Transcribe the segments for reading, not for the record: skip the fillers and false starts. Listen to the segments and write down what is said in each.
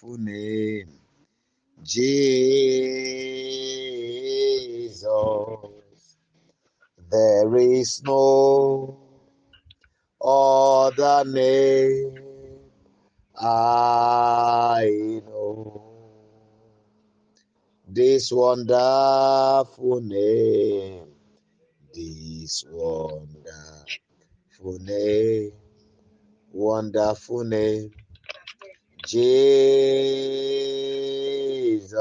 wonderful name, Jesus. There is no other name I know. This wonderful name, this wonderful name, Jesus.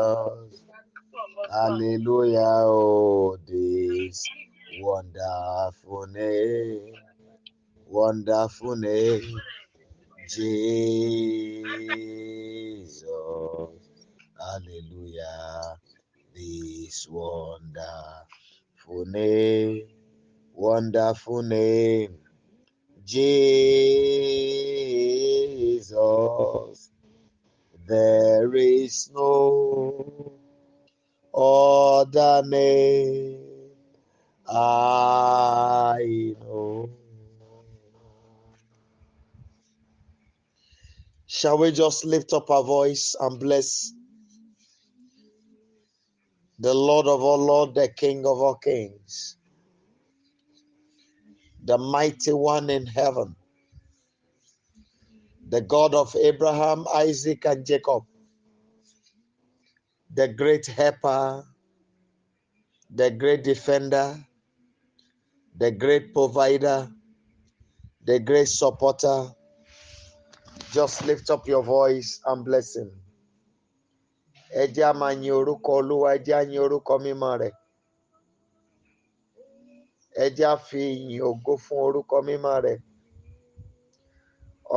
Hallelujah, oh, this wonderful name, Jesus. Hallelujah, this wonderful name, Jesus. There is no other name I know. Shall we just lift up our voice and bless the Lord of all lords, the King of all kings, the mighty one in heaven, the God of Abraham, Isaac, and Jacob, the great helper, the great defender, the great provider, the great supporter. Just lift up your voice and bless him. Ẹ jẹ́ á máa yin orúkọ Olúwa, ẹ jẹ́ á yin orúkọ mímọ́ rẹ̀. Ẹ jẹ́ á fi ìyìn ògo fún orúkọ mímọ́ rẹ̀.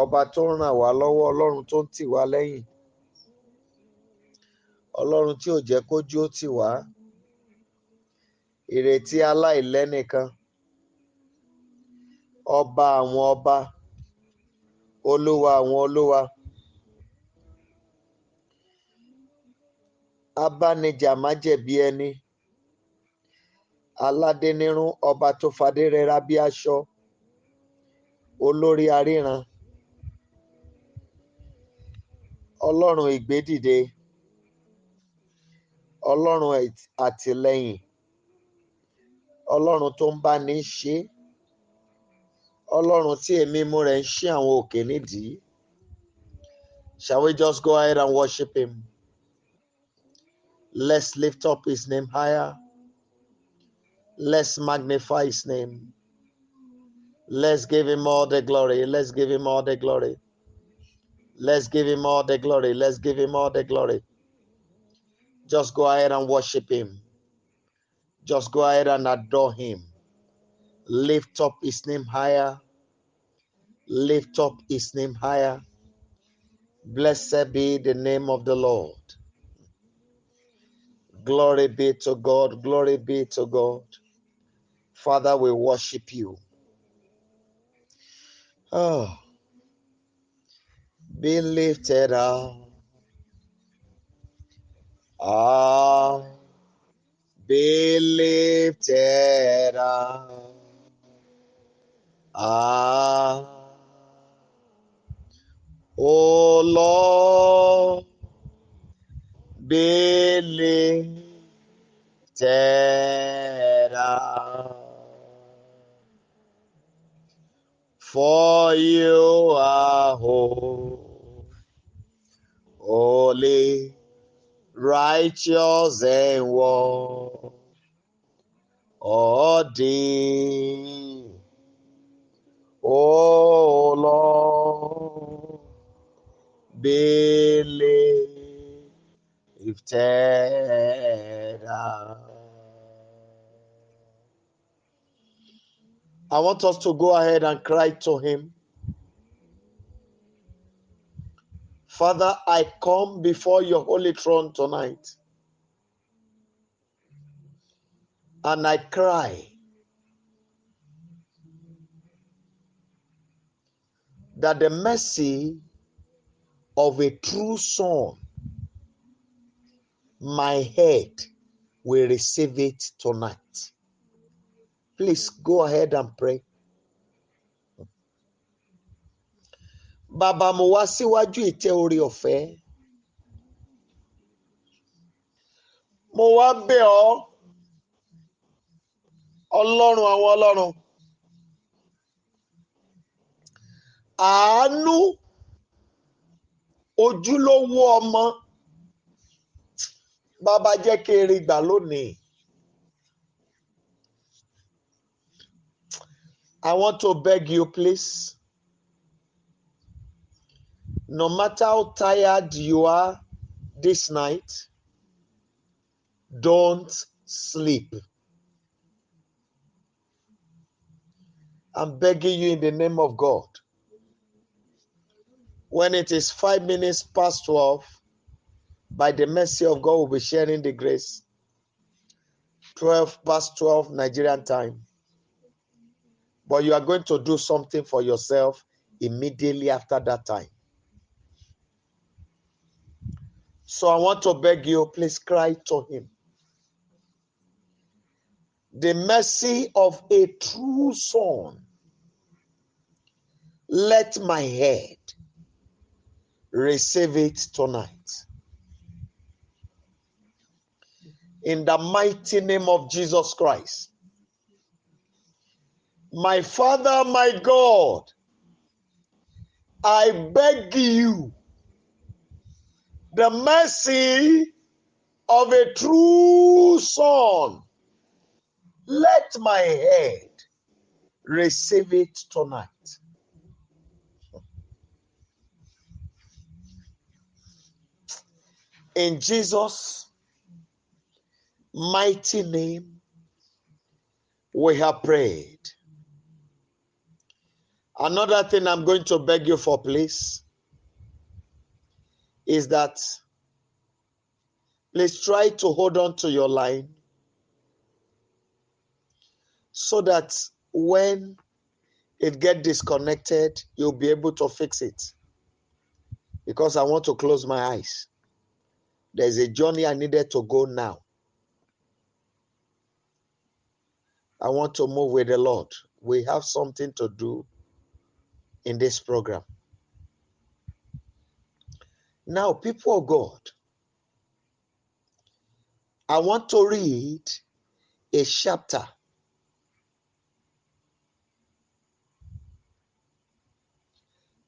Ọba tó ń ràn wá lọ́wọ́, Ọlọ́run tó ń tì wá lẹ́yìn. Ọlọ́run tí ò jẹ́ kójú ó tì wá. Ìrètí aláìlẹ́nìkan. Ọba àwọn ọba. Olúwa àwọn olúwa. Abánijà má jẹ̀bi ẹni. Aládé nírún, ọba tó fadé rẹra bí aṣọ. Olórí aríran. Ọlọ́run ìgbédìde. Ọlọ́run àtìlẹ́yìn. Ọlọ́run tó ń bá ní ṣe. Ọlọ́run tí èmi mú rẹ̀ ń ṣí àwọn òkè nídìí. Shall we just go ahead and worship him? Let's lift up his name higher. Let's magnify his name. Let's give him all the glory. Let's give him all the glory. Let's give him all the glory. Let's give him all the glory. Just go ahead and worship him. Just go ahead and adore him. Lift up his name higher. Lift up his name higher. Blessed be the name of the Lord. Glory be to God. Glory be to God. Father, we worship you. Oh, be lifted up. Ah, be lifted up. Ah, oh Lord, be lifted up. For you are holy, righteous, and worthy. Oh Lord, be lifted up. I want us to go ahead and cry to him. Father, I come before your holy throne tonight, and I cry that the mercy of a true son, my head will receive it tonight. Please go ahead and pray. Bàbá mo wá síwájú ìtẹ́ orí ọ̀fẹ́. Mo wá bẹ̀ ọ́, Ọlọ́run àwọn ọlọ́run. Àánú ojúlówó ọmọ. Bàbá jẹ́ kí n rí gbà lónìí. I want to beg you, please. No matter how tired you are this night, don't sleep. I'm begging you in the name of God. When it is 5 minutes past 12, by the mercy of God, we'll be sharing the grace. 12 past 12 Nigerian time. But you are going to do something for yourself immediately after that time. So I want to beg you, please cry to him. The mercy of a true son. Let my head receive it tonight. In the mighty name of Jesus Christ. My Father, my God, I beg you, the mercy of a true son, let my head receive it tonight. In Jesus' mighty name, we have prayed. Another thing I'm going to beg you for, please, is that please try to hold on to your line so that when it gets disconnected, you'll be able to fix it. Because I want to close my eyes. There's a journey I needed to go now. I want to move with the Lord. We have something to do in this program. Now, people of God, I want to read a chapter.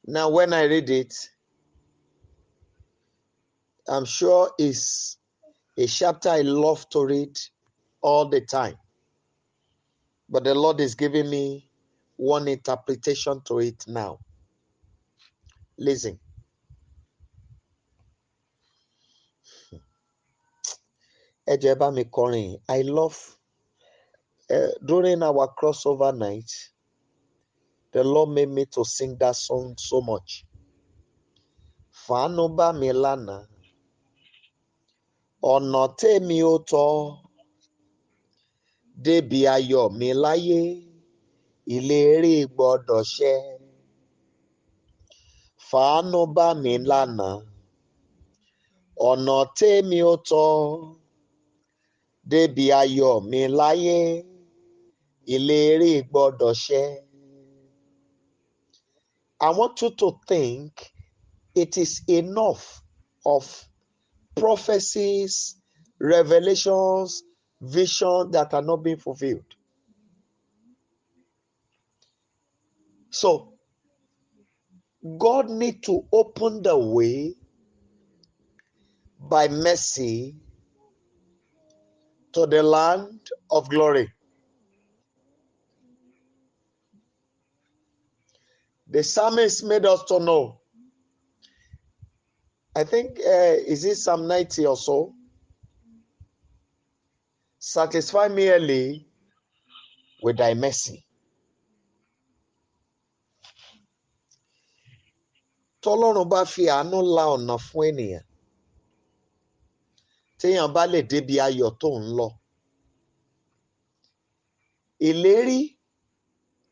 Now, when I read it, I'm sure it's a chapter I love to read all the time. But the Lord is giving me one interpretation to it now. Listen. Ẹ jẹ́ bá mi kọrin. I love, during our crossover night, the Lord made me to sing that song so much. Fàánú bá mi lánàá, ọ̀nà tèmi ó tọ́, débi ayọ̀ mi láyé, ìlérí gbọ́dọ̀ ṣẹ. Fàánú bá mi lánàá, ọ̀nà tèmi ó tọ́, débi ayọ̀ mi láyé, ìlérí gbọ́dọ̀ ṣẹ. I want you to think it is enough of prophecies, revelations, visions that are not being fulfilled. So, God needs to open the way by mercy to the land of glory. The psalmist made us to know. I think, is it Psalm 90 or so? Satisfy me early with thy mercy. Tọ́lọ́run bá fi àánú la ọ̀nà fún ènìyàn, téèyàn bá lè débi ayọ̀ tó ń lọ. Ìlérí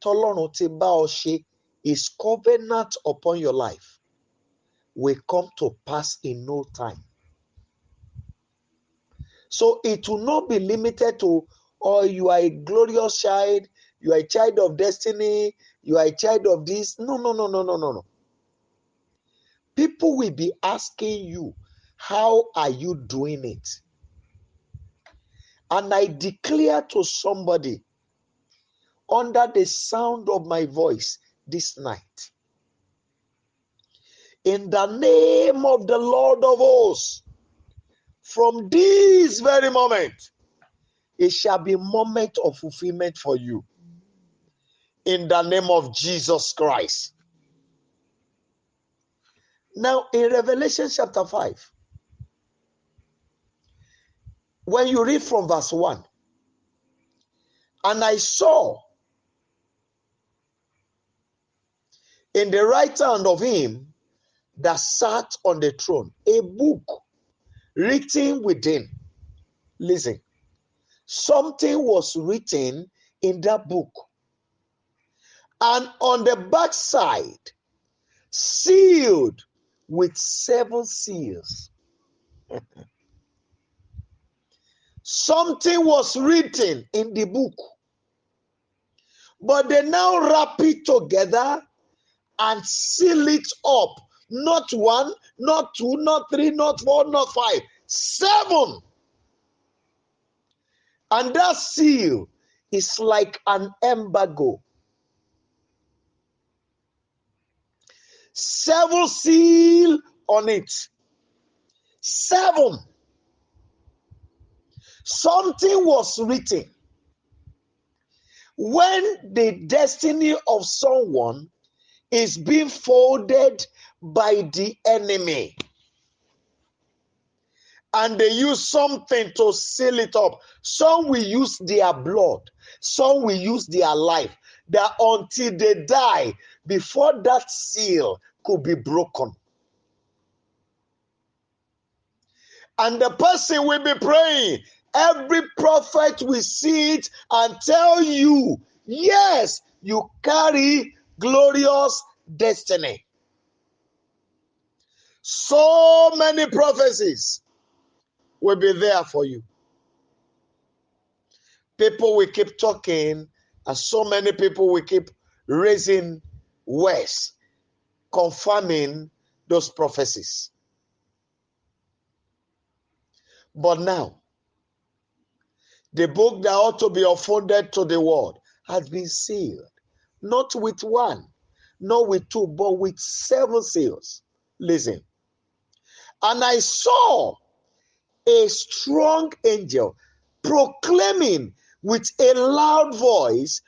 tọ́lọ́run ti bá ọ ṣe, his covenant upon your life will come to pass in no time. So it will not be limited to, oh, you are a glorious child, you are a child of destiny, you are a child of this. No. People will be asking you, how are you doing it? And I declare to somebody under the sound of my voice this night, in the name of the Lord of hosts, from this very moment, it shall be a moment of fulfillment for you. In the name of Jesus Christ. Now, in Revelation chapter 5, when you read from verse 1, and I saw in the right hand of him that sat on the throne a book written within. Listen, something was written in that book. And on the back side, sealed with 7 seals. Something was written in the book, but they now wrap it together and seal it up. Not 1, not 2, not 3, not 4, not 5, 7. And that seal is like an embargo. 7 seal on it. 7. Something was written. When the destiny of someone is being folded by the enemy, and they use something to seal it up. Some will use their blood. Some will use their life. That until they die, before that seal could be broken. And the person will be praying. Every prophet will see it and tell you, yes, you carry glorious destiny. So many prophecies will be there for you. People will keep talking, and so many people will keep raising words, confirming those prophecies. But now, the book that ought to be unfolded to the world has been sealed, not with 1, not with 2, but with 7 seals. Listen. And I saw a strong angel proclaiming with a loud voice,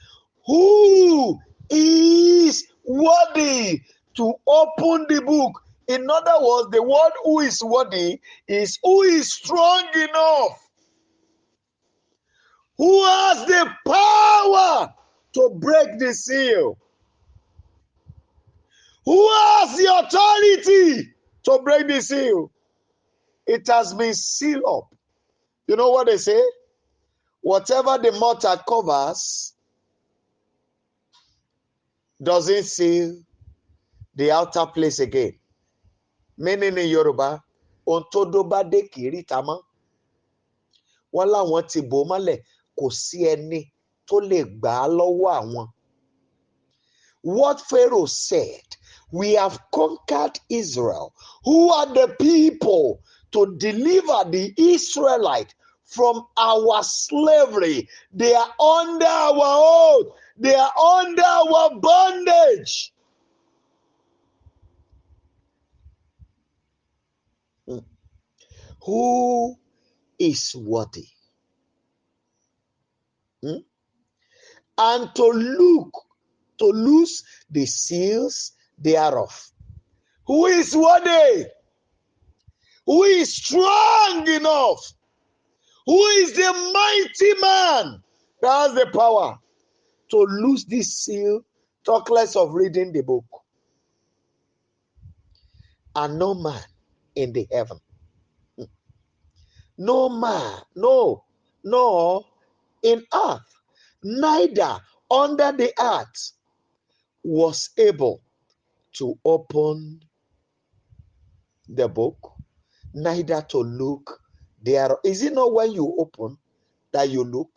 who is worthy to open the book? In other words, the word who is worthy is who is strong enough, who has the power to break the seal, who has the authority to break the seal. It has been sealed up. You know what they say? Whatever the mortar covers doesn't seal the outer place again. Meaning in Yoruba, ohun tó dó bá dé kì í ríta mọ́. Wọ́n láwọn ti bò mọ́lẹ̀, kò sí ẹni tó lè gbà á lọ́wọ́ àwọn. What Pharaoh said, we have conquered Israel. Who are the people to deliver the Israelites from our slavery? They are under our oath. They are under our bondage. Who is worthy? And to loose the seals thereof. Who is worthy? Who is strong enough? Who is the mighty man that has the power to loose this seal? Talk less of reading the book. And no man in the heaven, no man, no in earth, neither under the earth was able to open the book, neither to look there. Is it not when you open that you look?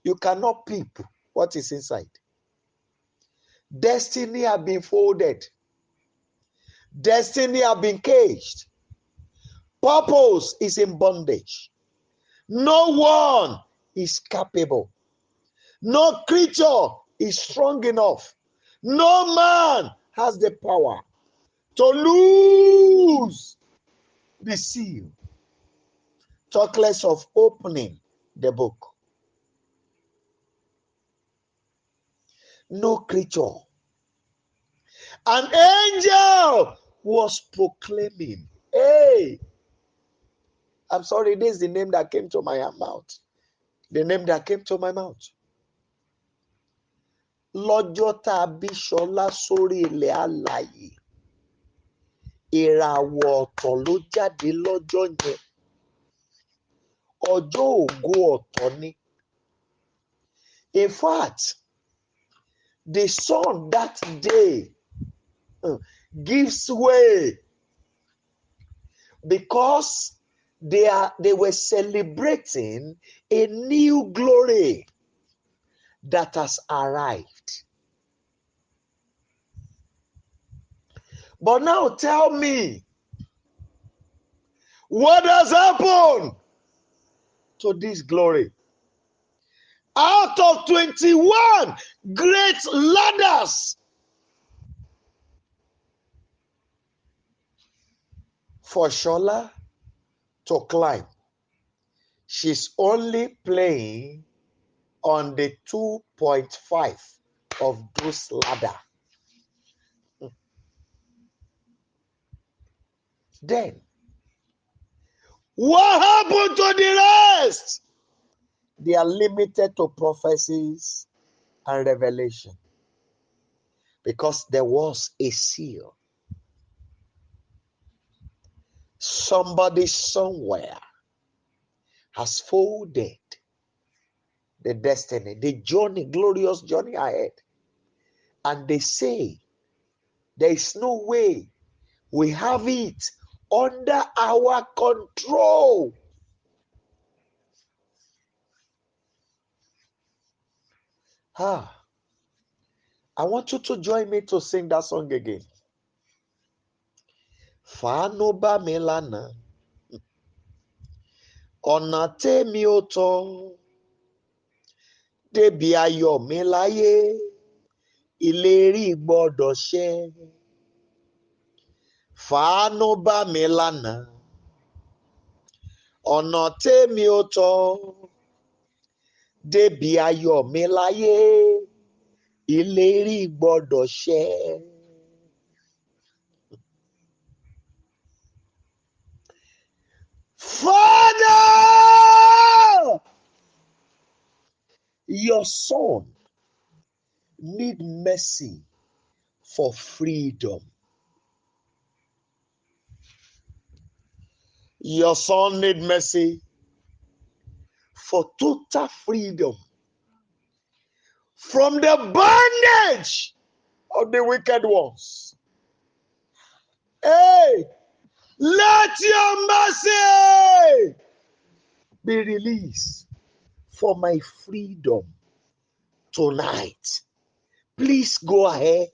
You cannot peep what is inside. Destiny have been folded. Destiny have been caged. Purpose is in bondage. No one is capable. No creature is strong enough. No man has the power to lose the seal. Talk less of opening the book. No creature. An angel was proclaiming. Hey, I'm sorry, this is the name that came to my mouth. The name that came to my mouth. Lọ́jọ́ tá a bí Ṣọlá sórí ilẹ̀ alààyè, ìràwọ̀ ọ̀tọ̀ ló jáde lọ́jọ́ yẹn. Ọjọ́ ògo ọ̀tọ̀ ni. In fact, the sun that day gives way because they were celebrating a new glory that has arrived. But now tell me, what has happened to this glory? Out of 21 great ladders for Shola to climb, she's only playing on the 2.5 of those ladder. Then, what happened to the rest? They are limited to prophecies and revelation because there was a seal. Somebody somewhere has folded the destiny, the journey, glorious journey ahead. And they say, there is no way we have it under our control. I want you to join me to sing that song again. Fàánú bá mi lánàá, ọ̀nà tèmi ò tọ́, débi ayọ̀ mi láyé, ìlérí gbọ́dọ̀ ṣẹ. Fàánú bá mi lánàá, ọ̀nà tèmi ò tọ́, débi ayọ̀ mi láyé, ìlérí gbọ́dọ̀ ṣẹ. Father, your son need mercy for freedom. Your son need mercy for total freedom from the bondage of the wicked ones. Hey, let your mercy be released for my freedom tonight. Please go ahead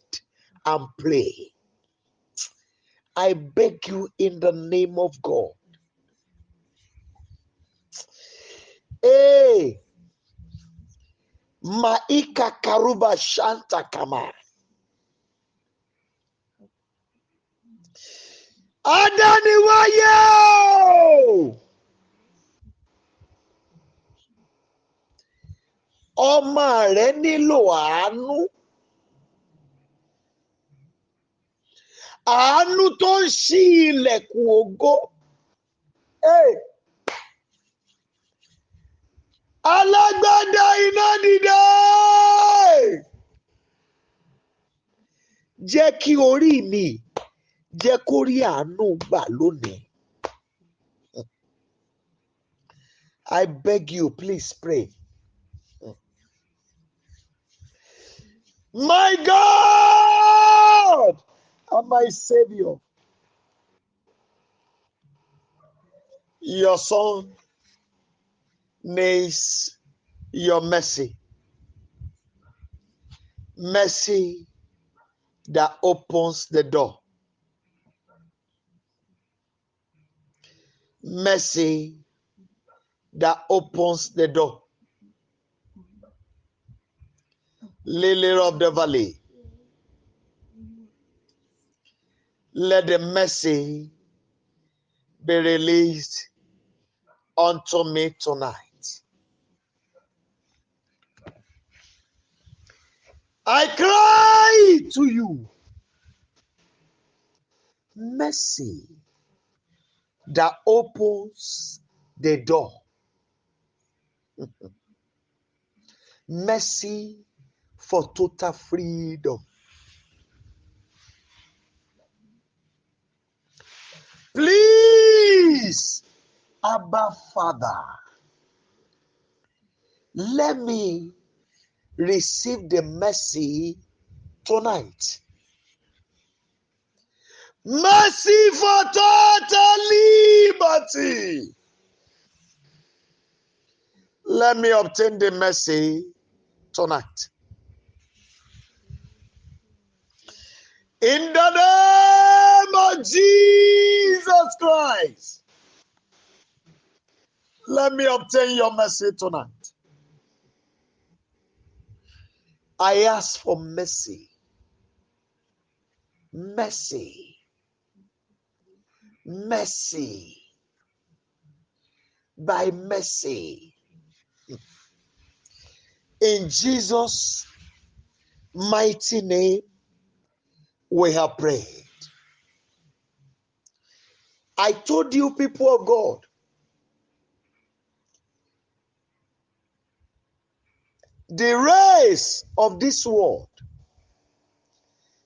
and pray. I beg you in the name of God. Hey, Maika Karuba Shanta Kama. Adaniwayo! Ọmọ rẹ nílò àánú. Àánú tó ń ṣí ilẹ̀kùn ògo. Hey. Alágbádá iná dìde. Jẹ́ kí orí mi, jẹ́ kó rí àánú gbà lónìí. I beg you, please pray. My God and my Savior, your son needs your mercy. Mercy that opens the door. Mercy that opens the door. Lily of the valley, let the mercy be released unto me tonight. I cry to you, mercy that opens the door. Mercy for total freedom. Please, Abba Father, let me receive the mercy tonight. Mercy for total liberty. Let me obtain the mercy tonight. In the name of Jesus Christ, let me obtain your mercy tonight. I ask for mercy. Mercy. Mercy. By mercy. In Jesus' mighty name, we have prayed. I told you, people of God, the race of this world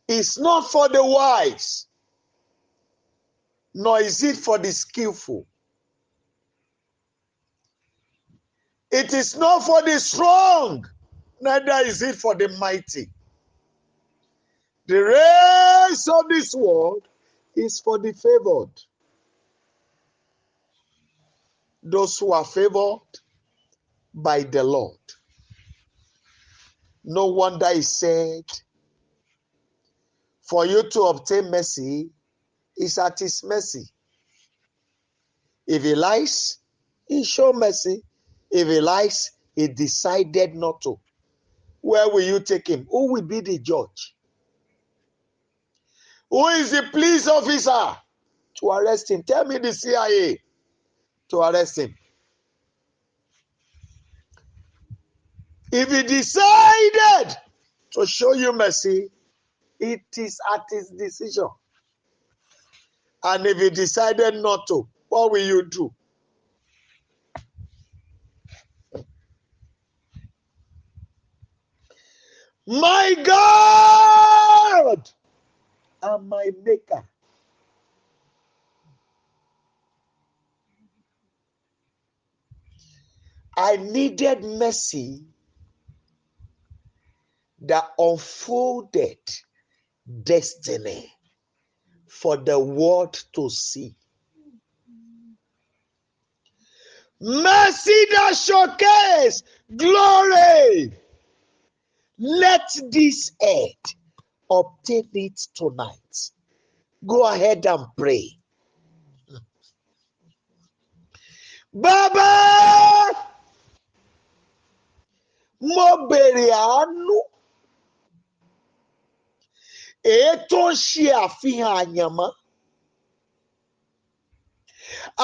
is not for the wise, nor is it for the skillful. It is not for the strong, neither is it for the mighty. The race of this world is for the favored. Those who are favored by the Lord. No wonder he said, for you to obtain mercy is at his mercy. If he lies, he show mercy. If he lies, he decided not to. Where will you take him? Who will be the judge? Who is the police officer to arrest him? Tell me the CIA to arrest him. If he decided to show you mercy, it is at his decision. And if he decided not to, what will you do? My God and my Maker. I needed mercy that unfolded destiny for the world to see. Mercy that showcase glory. Let this earth obtain it tonight. Go ahead and pray. Baba, mo bèrè àánú. Ètò ń ṣe àfihàn àyànmọ́.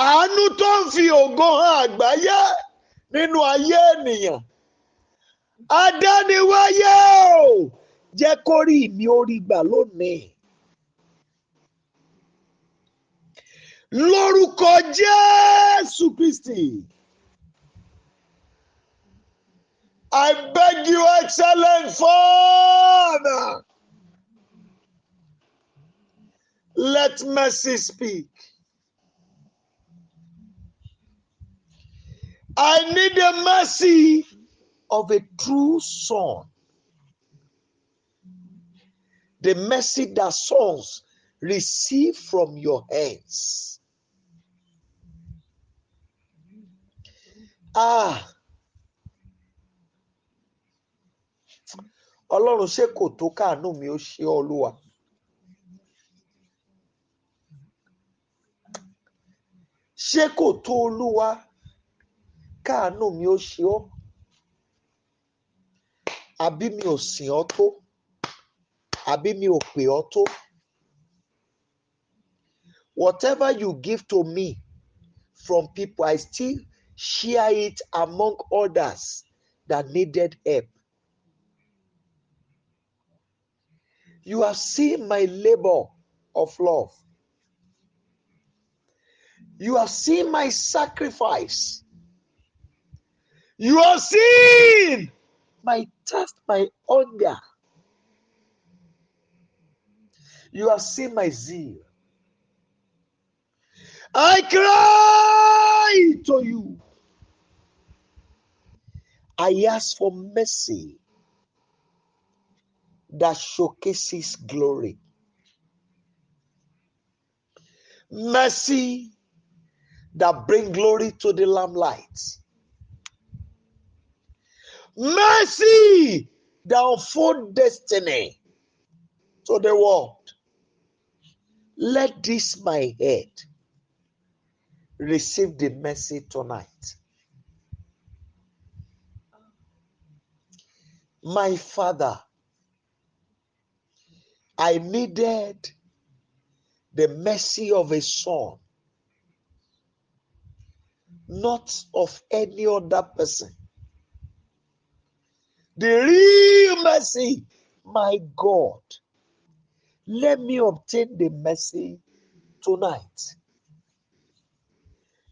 Àánú tó ń fi ògo hàn àgbáyé nínú ayé ènìyàn. Adániwáyé o, jẹ́ kó rí mi orí gbà lónìí. Lórúkọ Jésù Kristi. I beg you, excellent Father, let mercy speak. I need the mercy of a true son. The mercy that sons receive from your hands. Ọlọ́run ṣé kò tó káàánú mi ó ṣe Olúwa. Ṣé kò tó Olúwa káàánú mi ó ṣe ọ́, àbí mi ò sìn ọ́ tó, àbí mi ò pè ọ́ tó. Whatever you give to me from people, I still share it among others that needed help. You have seen my labor of love. You have seen my sacrifice. You have seen my thirst, my hunger. You have seen my zeal. I cry to you. I ask for mercy that showcases glory. Mercy that brings glory to the lamplight. Mercy that unfolds destiny to the world. Let this my head receive the mercy tonight. My Father, I needed the mercy of a son, not of any other person. The real mercy, my God. Let me obtain the mercy tonight.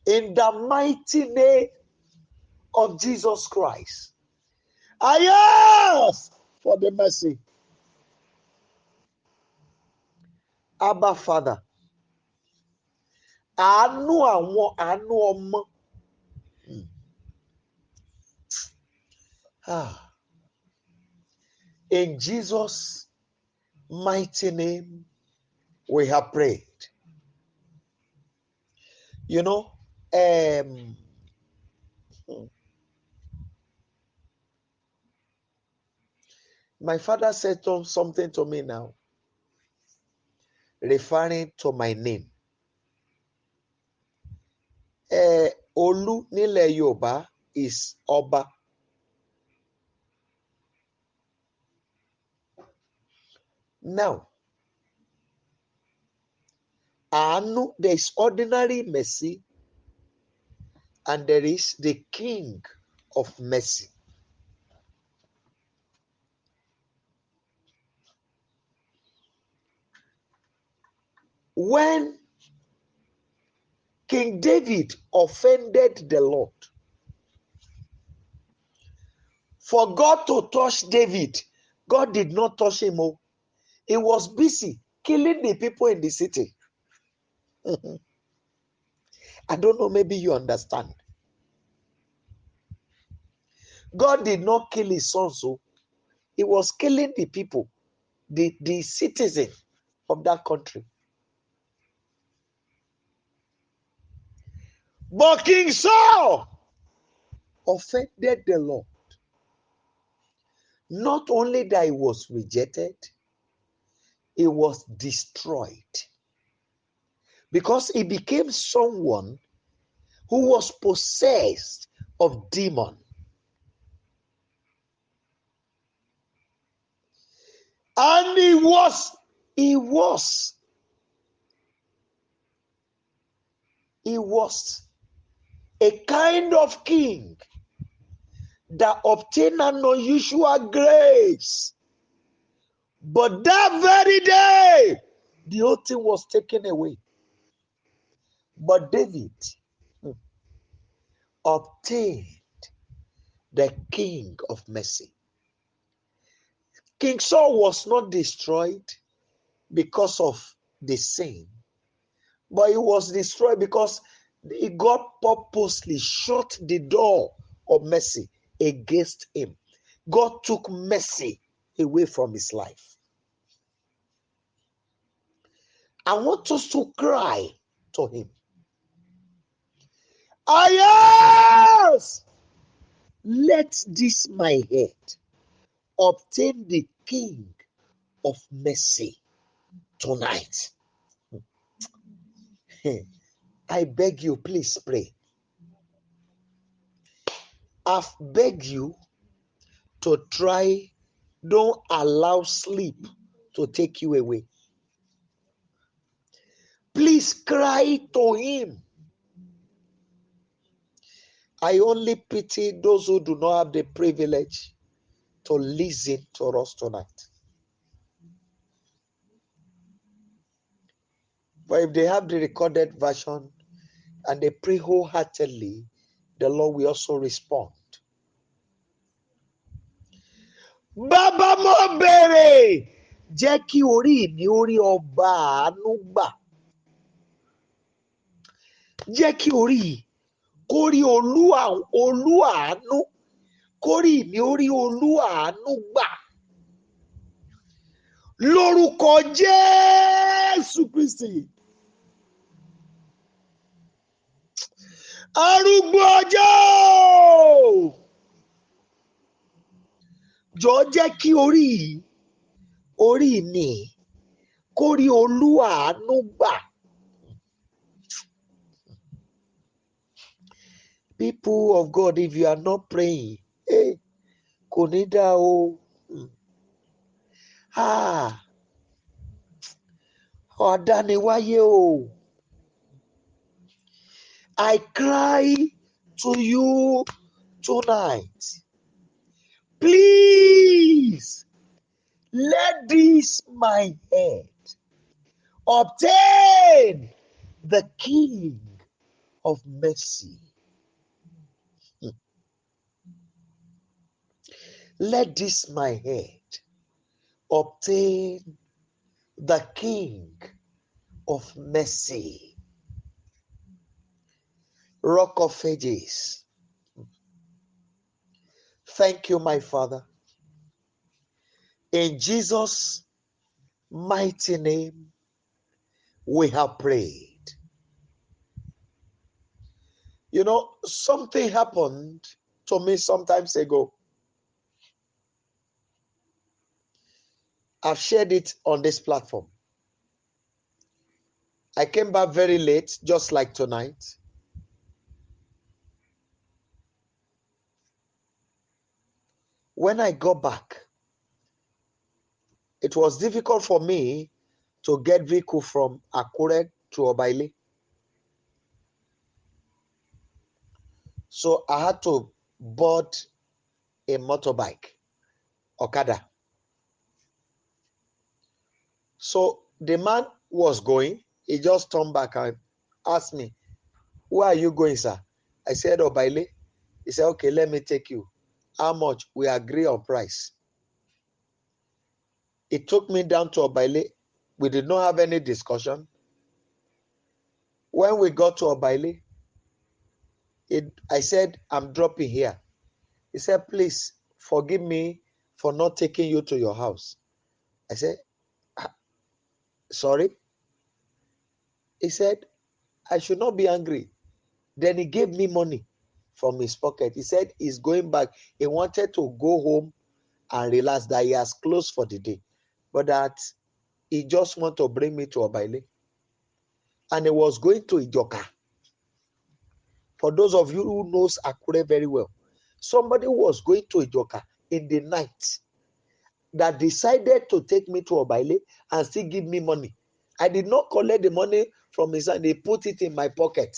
In the mighty name of Jesus Christ, I ask for the mercy. Abba Father, àánú àwọn àánú ọmọ. In Jesus' mighty name, we have prayed. You know, my father said something to me now, referring to my name. Olu nílẹ̀ Yorùbá is Ọba. Now, àánú, there is ordinary mercy and there is the King of mercy. When King David offended the Lord, for God to touch David, God did not touch him. He was busy killing the people in the city. I don't know, maybe you understand. God did not kill his son, so he was killing the people, the citizens of that country. But King Saul offended the Lord. Not only that he was rejected, he was destroyed. Because he became someone who was possessed of demon. And he was a kind of king that obtained an unusual grace. But that very day, the whole thing was taken away. But David obtained the King of mercy. King Saul was not destroyed because of the sin, but he was destroyed because God purposely shut the door of mercy against him. God took mercy away from his life. I want us to cry to him. I ask, let this my head obtain the King of mercy tonight. I beg you, please pray. I've begged you to try, don't allow sleep to take you away. Please cry to him. I only pity those who do not have the privilege to listen to us tonight. But if they have the recorded version and they pray wholeheartedly, the Lord will also respond. Bàbá mo bèrè, jẹ́ kí orí mi orí ọba àánú gbà. Jẹ́ kí orí kórí olú àánú, kórí mi orí olú àánú gbà. Lórúkọ Jésù Kristi. Arúgbó ọjọ́. Jọ̀ọ́ jẹ́ kí orí mi kórí olú àánú gbà. People of God, if you are not praying, kò ní dá o. Ọ̀dániwáyé o. I cry to you tonight. Please, let this my head obtain the King of mercy. Let this my head obtain the King of mercy. Rock of Ages. Thank you, my Father. In Jesus' mighty name, we have prayed. You know, something happened to me sometimes ago. I've shared it on this platform. I came back very late, just like tonight. When I got back, it was difficult for me to get vehicle from Akure to Obaile. So I had to board a motorbike, Okada. So the man was going, he just turned back and asked me, "Where are you going, sir?" I said, "Obaile." He said, "Okay, let me take you. How much?" We agree on price. He took me down to Obaile. We did not have any discussion. When we got to Obaile, I said, "I'm dropping here." He said, "Please forgive me for not taking you to your house." I said, "Sorry?" He said, "I should not be angry." Then he gave me money from his pocket. He said he's going back. He wanted to go home and realize that he has closed for the day, but that he just want to bring me to Obaile. And he was going to Ijoka. For those of you who knows Akure very well, somebody was going to Ijoka in the night that decided to take me to Obaile and still give me money. I did not collect the money from his hand. They put it in my pocket.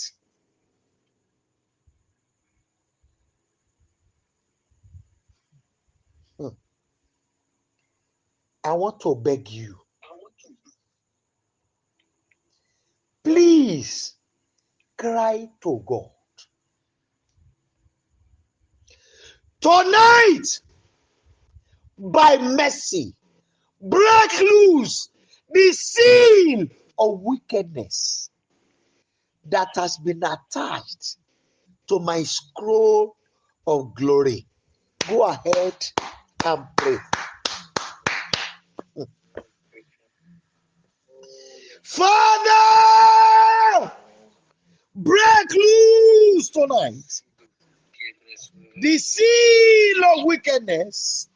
I want to beg you, please cry to God. Tonight, by mercy, break loose the seal of wickedness that has been attached to my scroll of glory. Go ahead and pray. Father, break loose tonight the seal of wickedness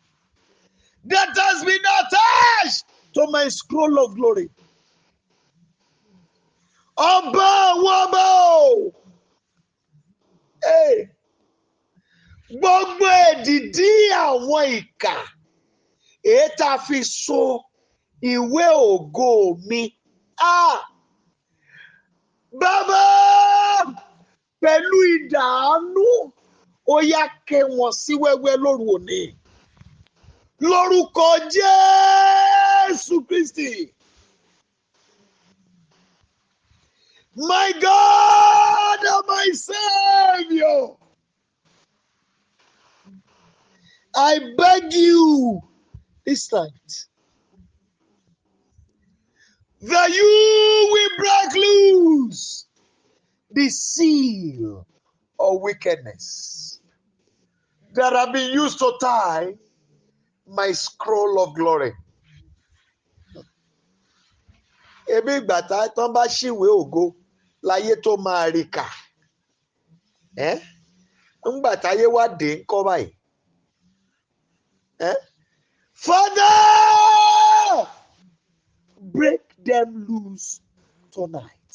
that has been attached to my scroll of glory. Oba wabo. Hey, Gbogbo èdìdí àwọn ìkà èyí tá a fi so ìwé ògo mi. Bàbá pẹ̀lú ìdààmú ó yá ké wọn sí wẹ́wẹ́ lóru òní. Lórúkọ Jésù Kristi. My God and my Savior, I beg you this night that you will break loose the seal of wickedness that have been used to tie my scroll of glory. Ebi ìgbà tán bá ṣíwèé ògo láyé tó máa rí kà. Ńgbà táyé wá dé ńkọ́ báyìí. Father, break them loose tonight.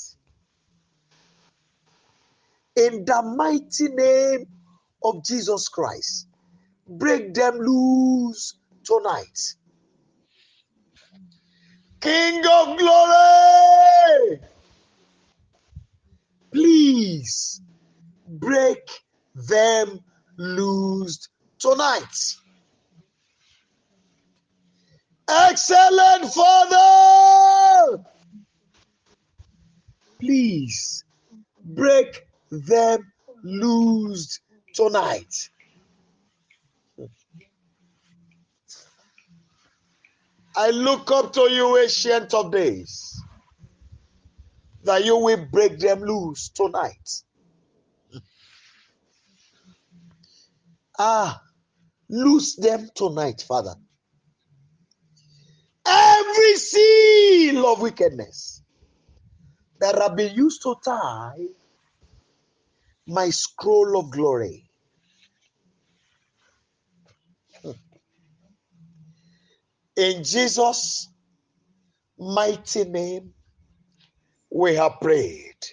In the mighty name of Jesus Christ, break them loose tonight. King of glory, please break them loose tonight. Excellent Father, please break them loose tonight. I look up to you, Ancient of Days, that you will break them loose tonight. Loose them tonight, Father. Every seal of wickedness that have been used to tie my scroll of glory. In Jesus' mighty name, we have prayed.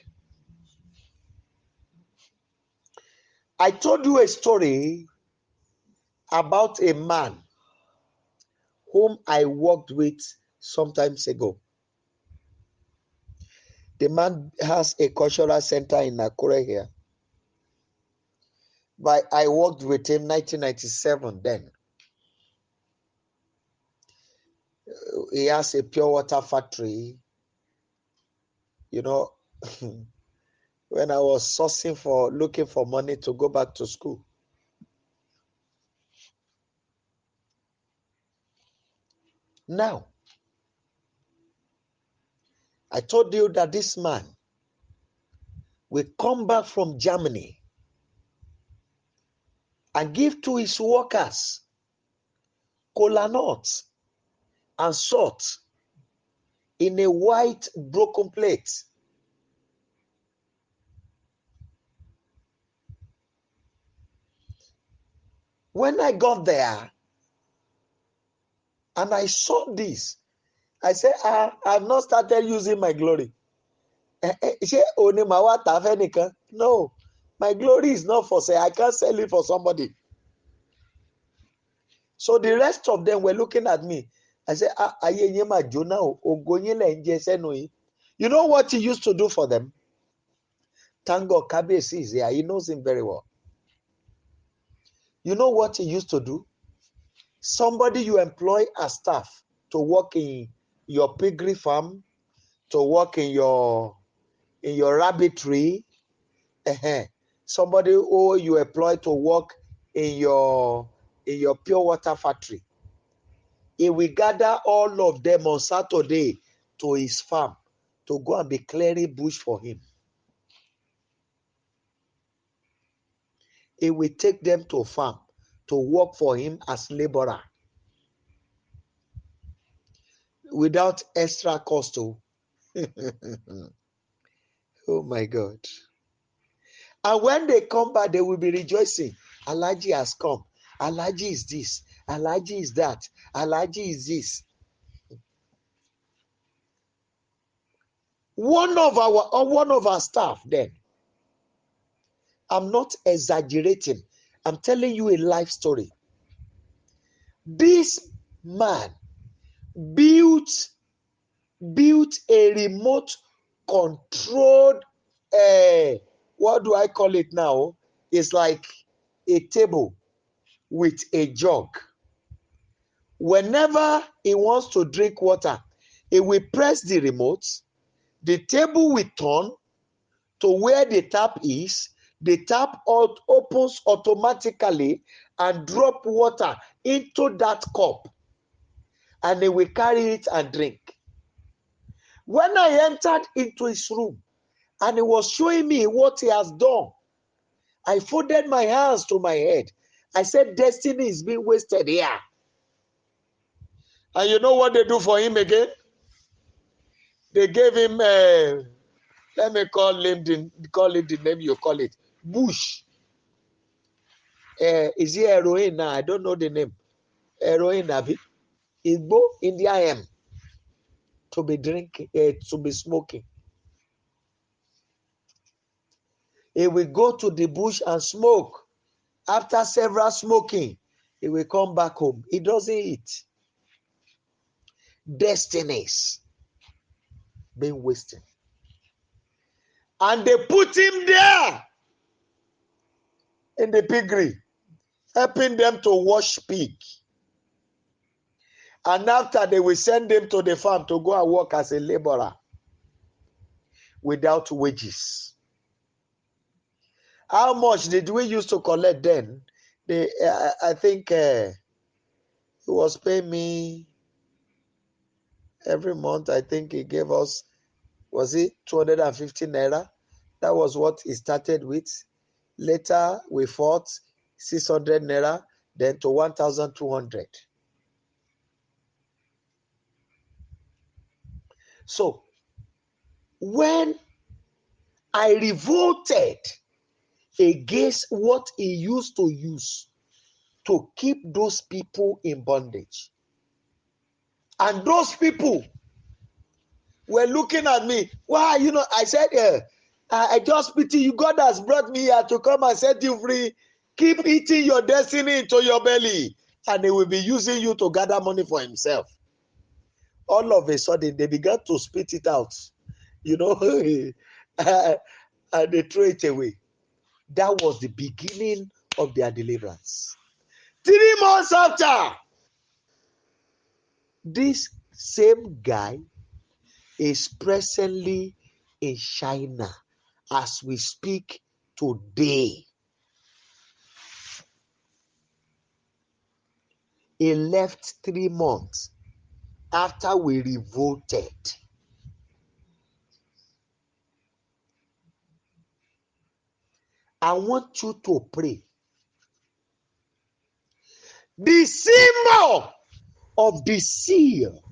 I told you a story about a man whom I worked with some time ago. The man has a cultural center in Akure here. But I worked with him 1997 then. He has a pure water factory. You know, when I was looking for money to go back to school. Now, I told you that this man will come back from Germany and give to his workers kola nuts and salt in a white broken plate. When I got there and I saw this, I said, I've not started using my glory. No, my glory is not for sale. I can't sell it for somebody. So the rest of them were looking at me. I said, you know what he used to do for them? Thank God, Kabesi is here. He knows him very well. You know what he used to do? Somebody you employ as staff to work in your piggery farm, to work in your rabbitry, somebody who you employ to work in your pure water factory. He will gather all of them on Saturday to his farm to go and be clearing bush for him. He will take them to farm to work for him as laborer without extra cost. Oh my God. And when they come back, they will be rejoicing. Alaji has come. Alaji is this. Alaji is that. Alaji is this. One of our staff then, I'm not exaggerating. I'm telling you a life story. This man built a remote controlled, what do I call it now? It's like a table with a jug. Whenever he wants to drink water, he will press the remote, the table will turn to where the tap is, the tap opens automatically and drop water into that cup, and he will carry it and drink. When I entered into his room and he was showing me what he has done, I folded my hands to my head. I said, destiny is being wasted here. And you know what they do for him again? They gave him, let me call it the name you call it, bush. Is it heroin now? I don't know the name. Heroin, Abi. Igbo, India M. To be drinking, to be smoking. He will go to the bush and smoke. After several smoking, he will come back home. He doesn't eat. Destinies being wasted. And they put him there in the piggery, helping them to wash pig. And after, they will send him to the farm to go and work as a laborer without wages. How much did we used to collect then? I think he was paying me every month. I think he gave us, was it 250 naira? That was what he started with. Later, we fought 600 naira, then to 1,200. So, when I revolted against what he used to use to keep those people in bondage, and those people were looking at me, why, I said, I just pity you. God has brought me here to come and set you free. Keep eating your destiny into your belly, and he will be using you to gather money for himself. All of a sudden, they began to spit it out, and they threw it away. That was the beginning of their deliverance. 3 months after, this same guy is presently in China as we speak today. He left 3 months after we revolted. I want you to pray. The symbol of the seal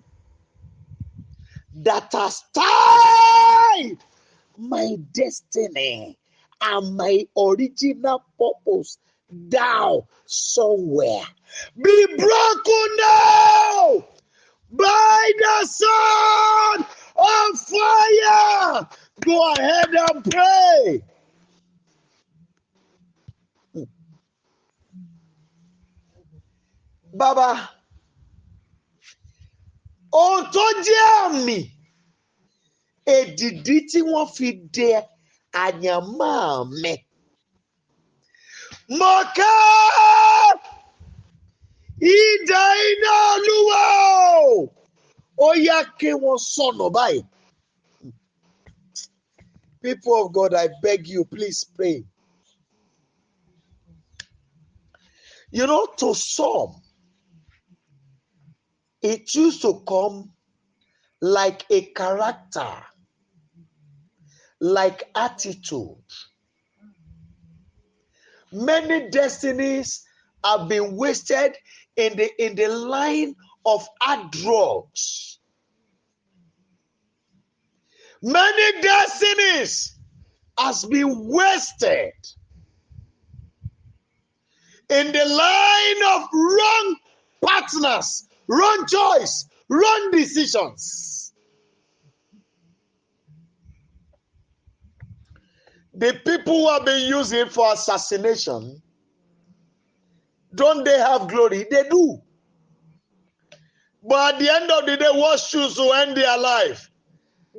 that has tied my destiny and my original purpose down somewhere be broken now by the sword of fire. Go ahead and pray. Baba, ohun tó jẹ́ àmì èdìdí tí wọ́n fi dè àyànmọ́ mi, mo ká idà iná Olúwa ó yá kí wọ́n sọnù báyìí. People of God, I beg you, please pray. To some, it used to come like a character, like attitude. Many destinies have been wasted in the line of hard drugs. Many destinies has been wasted in the line of wrong partners, wrong choice, wrong decisions. The people who have been using for assassination Don't they have glory? They do. But at the end of the day, what choose to end their life?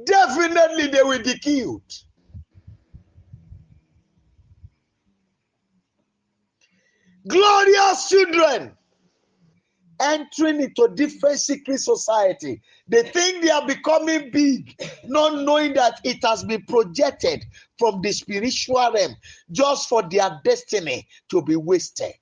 Definitely they will be killed. Glorious children entering into different secret society. They think they are becoming big, not knowing that it has been projected from the spiritual realm just for their destiny to be wasted.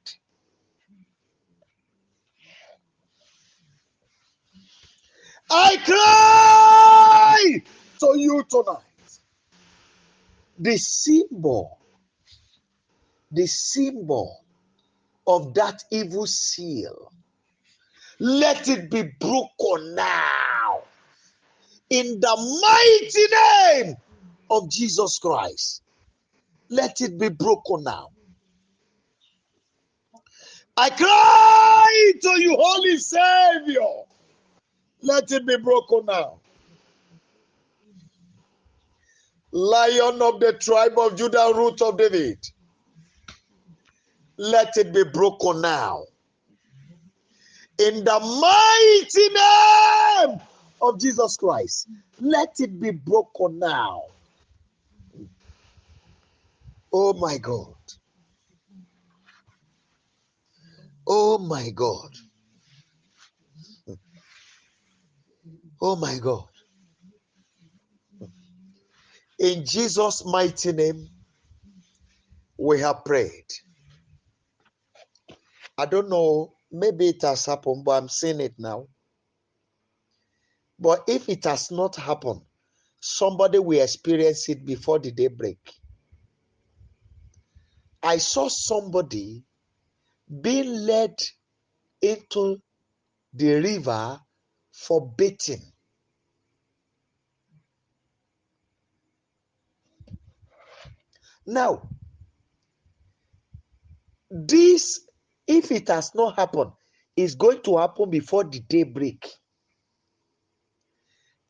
I cry to you tonight. The symbol of that evil seal, let it be broken now in the mighty name of Jesus Christ. Let it be broken now. I cry to you, Holy Savior. Let it be broken now. Lion of the tribe of Judah, root of David. Let it be broken now. In the mighty name of Jesus Christ. Let it be broken now. Oh my God. Oh my God. Oh my God. In Jesus' mighty name, we have prayed. I don't know, maybe it has happened, but I'm seeing it now. But if it has not happened, somebody will experience it before the day break. I saw somebody being led into the river for bathing. Now, this, if it has not happened, is going to happen before the day break.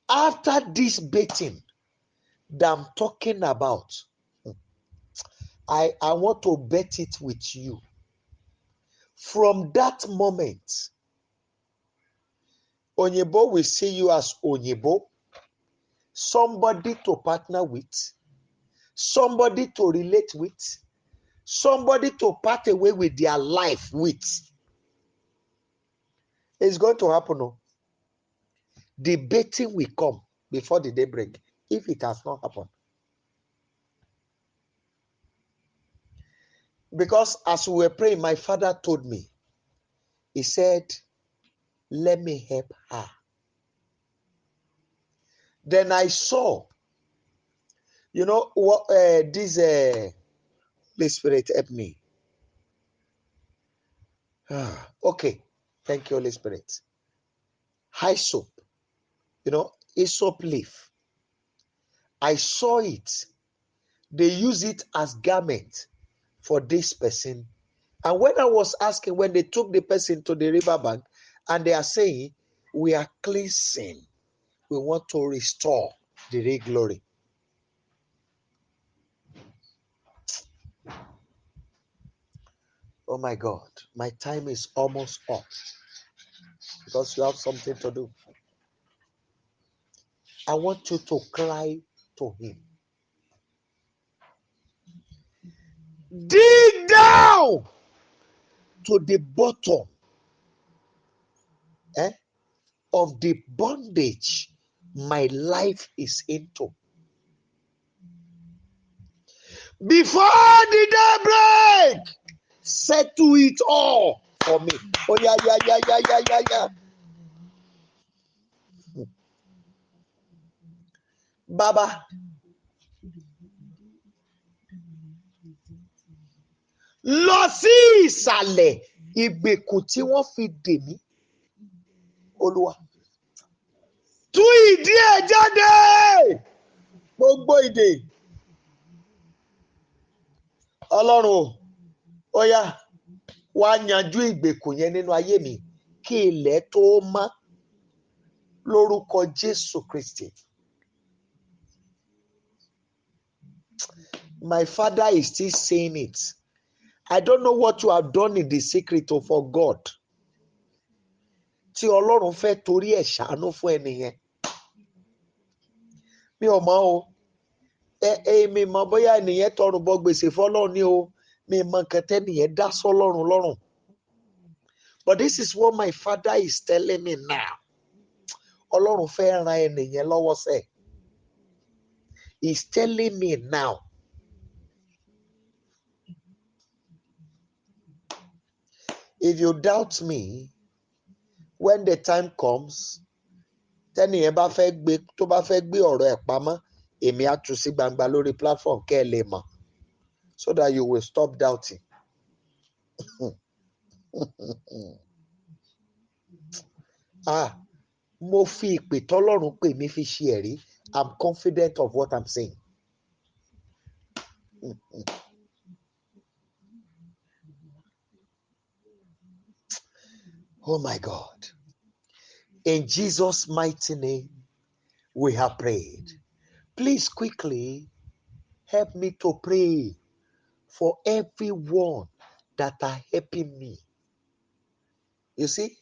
After this bathing that I'm talking about, I want to bet it with you. From that moment, Onyebo will see you as Onyebo, somebody to partner with, somebody to relate with, somebody to part away with their life with. It's going to happen. No? The betting will come before the day break if it has not happened. Because as we were praying, my father told me, he said, let me help her. Then I saw, you know, what this Holy Spirit help me. Okay, thank you, Holy Spirit. Hyssop, you know, hyssop leaf. I saw it. They use it as garment for this person. And when I was asking, when they took the person to the riverbank, and they are saying, we are cleansing, we want to restore the real glory. Oh my God, my time is almost up because you have something to do. I want you to cry to him. Dig down to the bottom of the bondage my life is into. Before the day break, settle it all for me. Oh, yeah. Baba, lọ sí ìsàlẹ̀ ìgbèkùn tí wọ́n fi dè mí. Olúwa, tú ìdí ẹ̀ jáde. Gbogbo ìdè. Ọlọ́run, ó yá, wá yanjú ìgbèkùn yẹn nínú ayé mi kí ilẹ̀ tó mọ́ lórúkọ Jésù Kristi. My father is still saying it. I don't know what you have done in the secret for God. Tí Ọlọ́run fẹ́ torí ẹ̀ ṣàánú fún ẹnìyẹn. Mi ò mọ̀ o. Mi mọ̀ bóyá ẹnìyẹn tọrùn bọ gbèsè fọ́lọ́run ni o. Mi mọ̀ nǹkan tẹ́nìyẹn dá sọ́lọ́run lọ́rùn. But this is what my father is telling me now. Ọlọ́run fẹ́ ran ẹnìyẹn lọ́wọ́ sẹ́. He's telling me now. If you doubt me, when the time comes, tẹ́nìyẹn bá fẹ́ gbé ọ̀rọ̀ ẹ̀ pamọ́, èmi á tú sí gbangba lórí platform kẹ́ ẹ lè mọ̀, so that you will stop doubting. Mo fi ìpè tọ́lọ́run pè mí fi ṣe ẹ̀rí. I'm confident of what I'm saying. Oh my God. In Jesus' mighty name, we have prayed. Please quickly help me to pray for everyone that are helping me. You see,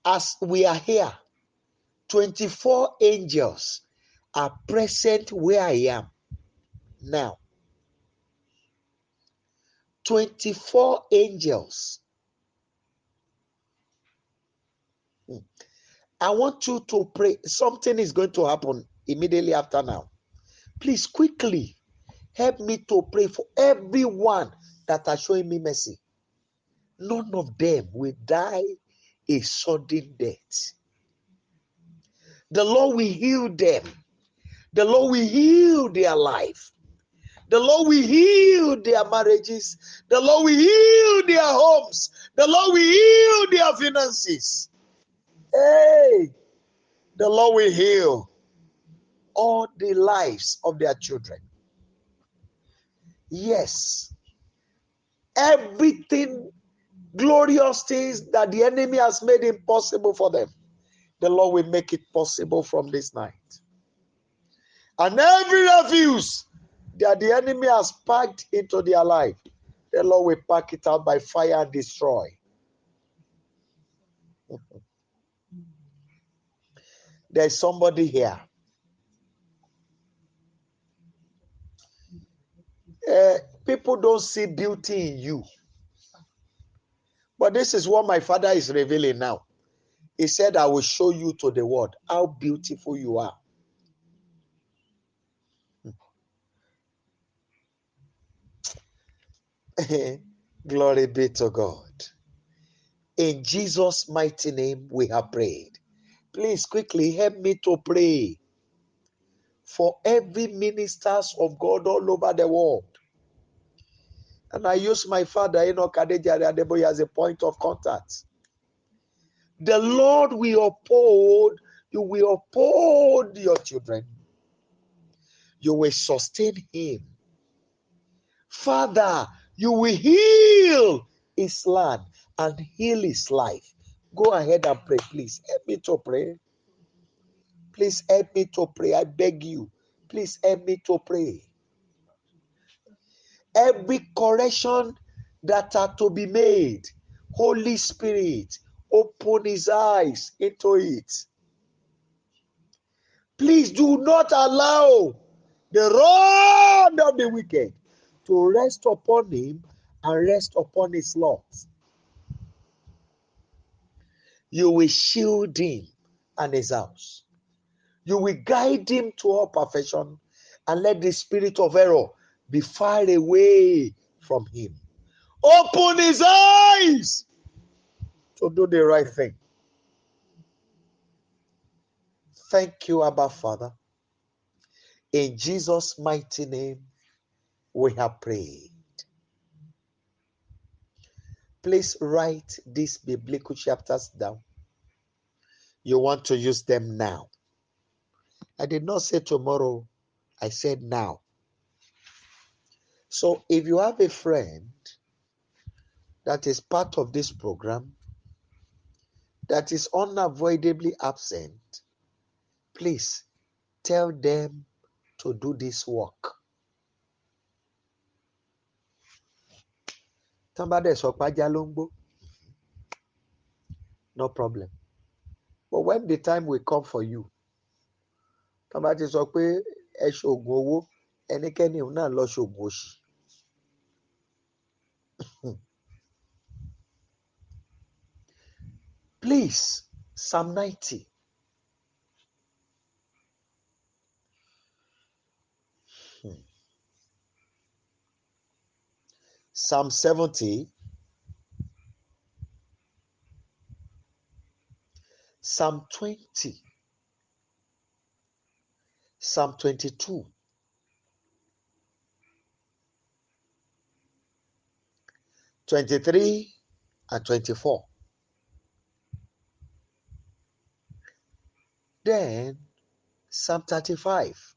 as we are here, 24 angels are present where I am now. 24 angels. I want you to pray. Something is going to happen immediately after now. Please quickly help me to pray for everyone that are showing me mercy. None of them will die a sudden death. The Lord will heal them. The Lord will heal their life. The Lord will heal their marriages. The Lord will heal their homes. The Lord will heal their finances. Hey, the Lord will heal all the lives of their children. Yes, everything, glorious things that the enemy has made impossible for them, the Lord will make it possible from this night. And every refuse that the enemy has packed into their life, the Lord will pack it out by fire and destroy. There's somebody here. People don't see beauty in you. But this is what my father is revealing now. He said, I will show you to the world how beautiful you are. Glory be to God. In Jesus' mighty name, we have prayed. Please quickly help me to pray for every ministers of God all over the world. And I use my father, Kadejari Adeboye, as a point of contact. The Lord will uphold, you will uphold your children. You will sustain him. Father, you will heal his land and heal his life. Go ahead and pray, please. Help me to pray. Please help me to pray. I beg you. Please help me to pray. Every correction that are to be made, Holy Spirit, open his eyes into it. Please do not allow the rod of the wicked to rest upon him and rest upon his loins. You will shield him and his house. You will guide him to all perfection and let the spirit of error be far away from him. Open his eyes to do the right thing. Thank you, Abba Father. In Jesus' mighty name, we have prayed. Please write these biblical chapters down. You want to use them now. I did not say tomorrow. I said now. So if you have a friend that is part of this program, that is unavoidably absent, please tell them to do this work. Somebody sọ pé ajá ló ń gbó. No problem. But when the time will come for you, somebody sọ pé ẹ ṣoògùn owó, ẹnikẹ́ni òun náà lọ ṣoògùn òṣì. Please, Psalm 90. Psalm 70. Psalm 20. Psalm 22. (23) and 24. Then Psalm 35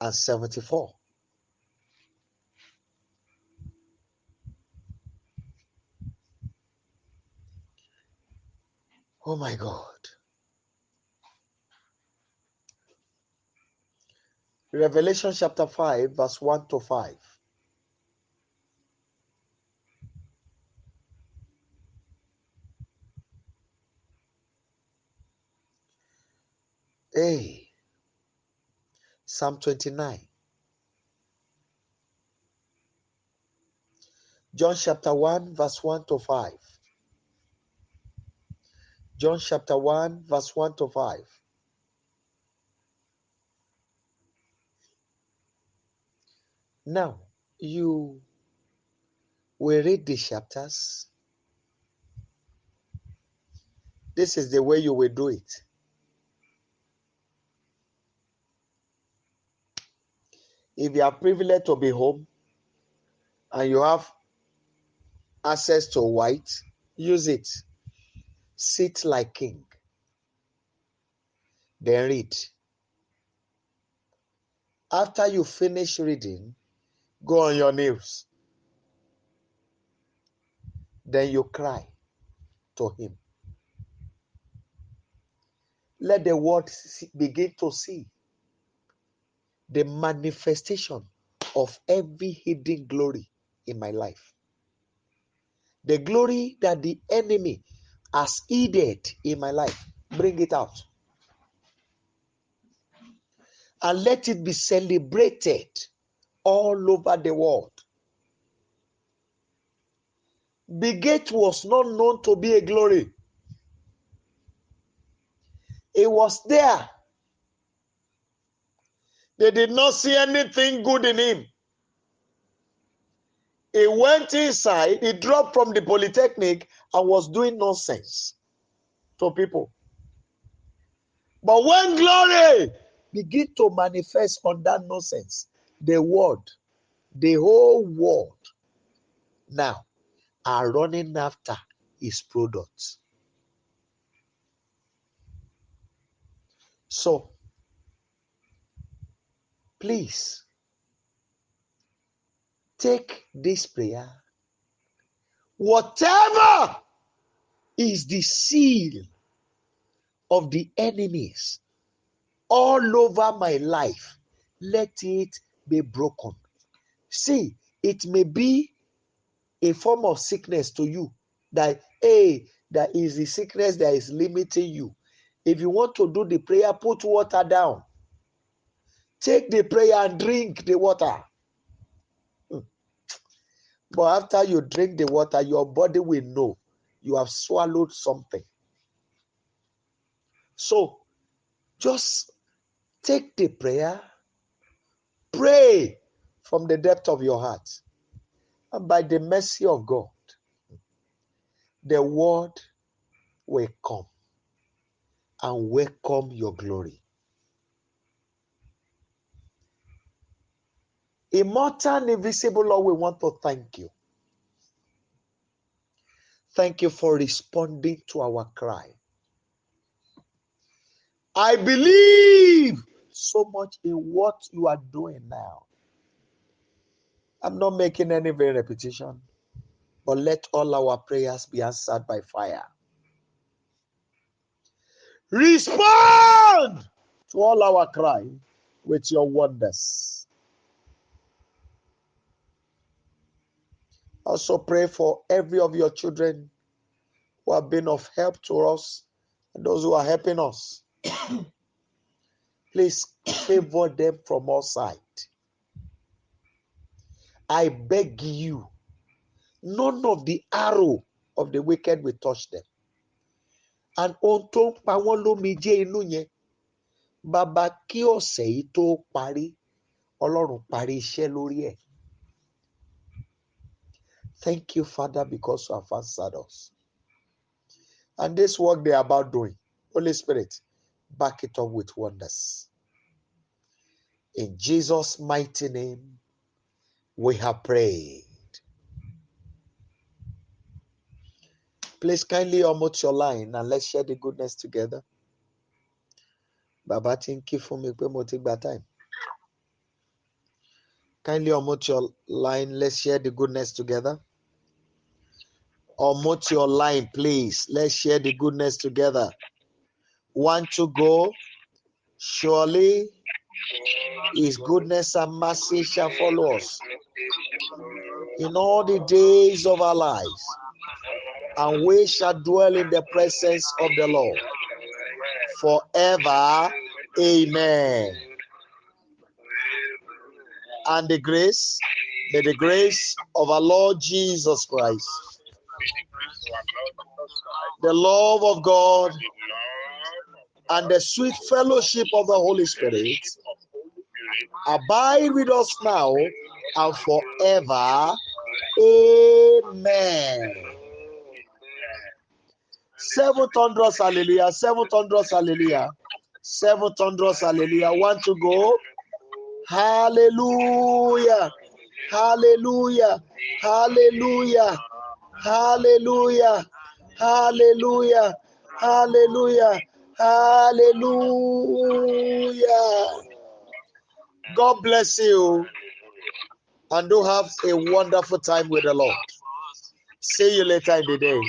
and 74. Oh my God. Revelation chapter 5, verse 1 to 5. Hey, Psalm 29. John chapter 1, verse 1 to 5. John chapter 1, verse 1 to 5. Now, you will read the chapters. This is the way you will do it. If you are privileged to be home and you have access to white, use it. Sit like king. Then read. After you finish reading, go on your knees. Then you cry to him. Let the world begin to see the manifestation of every hidden glory in my life. The glory that the enemy has hidden in my life, bring it out. And let it be celebrated all over the world. The gate was not known to be a glory. It was there. They did not see anything good in him. He went inside, he dropped from the polytechnic and was doing nonsense to people. But when glory begin to manifest on that nonsense, the whole world now are running after his products. So, please, take this prayer. Whatever is the seal of the enemies all over my life, let it be broken. See, it may be a form of sickness to you. That is the sickness that is limiting you. If you want to do the prayer, put water down. Take the prayer and drink the water. But after you drink the water, your body will know you have swallowed something. So, just take the prayer, pray from the depth of your heart. And by the mercy of God, the word will come and welcome your glory. Immortal and invisible Lord, we want to thank you. Thank you for responding to our cry. I believe so much in what you are doing now. I'm not making any very repetition, but let all our prayers be answered by fire. Respond to all our cry with your wonders. Also pray for every of your children who have been of help to us and those who are helping us. Please favor them from all sides. I beg you, none of the arrow of the wicked will touch them. And ohun tó ń pa wọ́n lómijé inú yẹn, bàbá kí ọ̀sẹ̀ yìí tó parí, Ọlọ́run parí iṣẹ́ lórí ẹ̀. Thank you, Father, because you have answered us. And this work they are about doing, Holy Spirit, back it up with wonders. In Jesus' mighty name, we have prayed. Please kindly unmute your line and let's share the goodness together. Baba thank you for me pé mo ti gba time. Kindly unmute your line. Let's share the goodness together. Unmute your line, please. Let's share the goodness together. 1, 2, go. Surely His goodness and mercy shall follow us in all the days of our lives, and we shall dwell in the presence of the Lord forever. Amen. And the grace, may the grace of our Lord Jesus Christ, the love of God, and the sweet fellowship of the Holy Spirit abide with us now and forever. Amen. 700 hallelujah, 700 hallelujah, 700 hallelujah. 1 to go. Hallelujah, hallelujah, hallelujah, hallelujah, hallelujah, hallelujah, hallelujah. God bless you and do have a wonderful time with the Lord. See you later in the day.